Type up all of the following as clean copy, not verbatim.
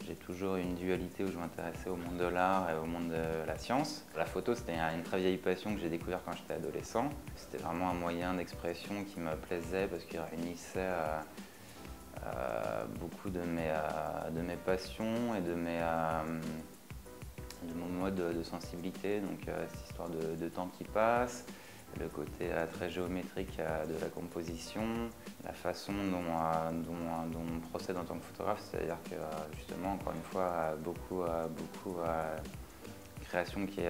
J'ai toujours eu une dualité où je m'intéressais au monde de l'art et au monde de la science. La photo, c'était une très vieille passion que j'ai découvert quand j'étais adolescent. C'était vraiment un moyen d'expression qui me plaisait parce qu'il réunissait beaucoup de mes passions et de mon mode de sensibilité. Donc cette histoire de temps qui passe, le côté très géométrique de la composition, la façon dont on procède en tant que photographe, c'est-à-dire que justement, encore une fois, beaucoup création qui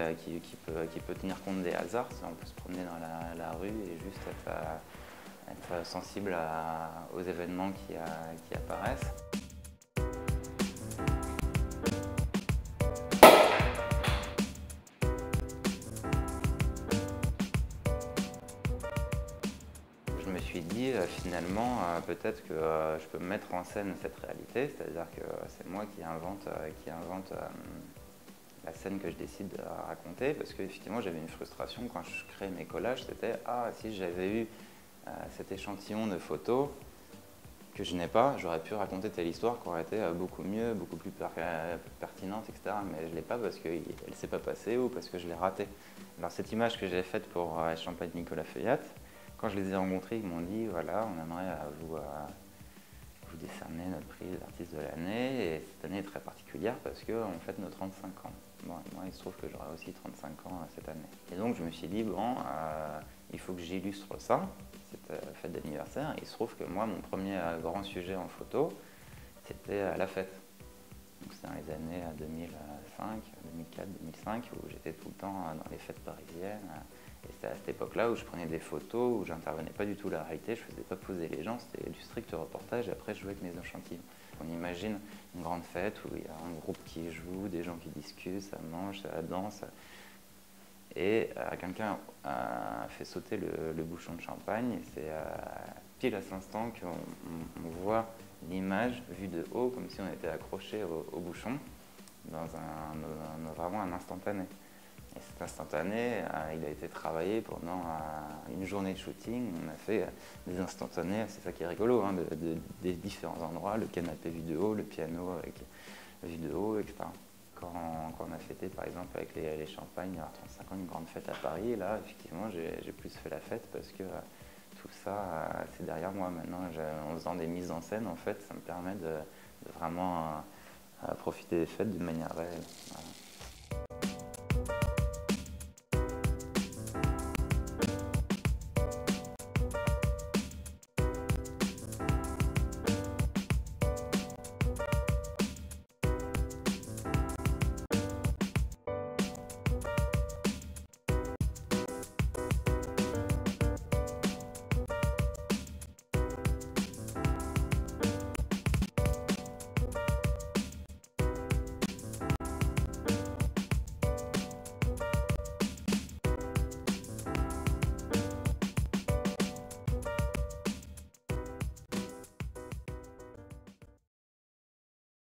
peut tenir compte des hasards. On peut se promener dans la rue et juste être sensible aux événements qui apparaissent. Je me suis dit finalement peut-être que je peux mettre en scène cette réalité, c'est-à-dire que c'est moi qui invente la scène que je décide de raconter, parce qu'effectivement j'avais une frustration quand je crée mes collages, c'était si j'avais eu cet échantillon de photos que je n'ai pas, j'aurais pu raconter telle histoire qui aurait été beaucoup mieux, beaucoup plus pertinente, etc. Mais je ne l'ai pas parce qu'elle ne s'est pas passée ou parce que je l'ai ratée. Alors cette image que j'ai faite pour Champagne Nicolas Feuillatte, quand je les ai rencontrés, ils m'ont dit voilà, on aimerait vous décerner notre prix d'artiste de l'année, et cette année est très particulière parce qu'on fête nos 35 ans. Bon, moi, il se trouve que j'aurai aussi 35 ans cette année. Et donc je me suis dit bon, il faut que j'illustre ça, cette fête d'anniversaire. Il se trouve que moi, mon premier grand sujet en photo, c'était la fête. C'était dans les années 2005, 2004, 2005, où j'étais tout le temps dans les fêtes parisiennes. Et c'était à cette époque-là où je prenais des photos, où j'intervenais pas du tout la réalité, je faisais pas poser les gens, c'était du strict reportage, et après je jouais avec mes échantillons. On imagine une grande fête où il y a un groupe qui joue, des gens qui discutent, ça mange, ça danse. Et quelqu'un a fait sauter le bouchon de champagne, et c'est pile à cet instant qu'on voit l'image vue de haut, comme si on était accroché au bouchon, dans vraiment un instantané. Et cet instantané, il a été travaillé pendant une journée de shooting. On a fait des instantanés, c'est ça qui est rigolo, hein, des différents endroits, le canapé vu de haut, le piano avec vue de haut, etc. Quand on a fêté par exemple avec les champagnes à 35 ans, une grande fête à Paris, là effectivement j'ai plus fait la fête parce que tout ça c'est derrière moi maintenant. En faisant des mises en scène, en fait, ça me permet de vraiment profiter des fêtes d'une manière réelle. Voilà.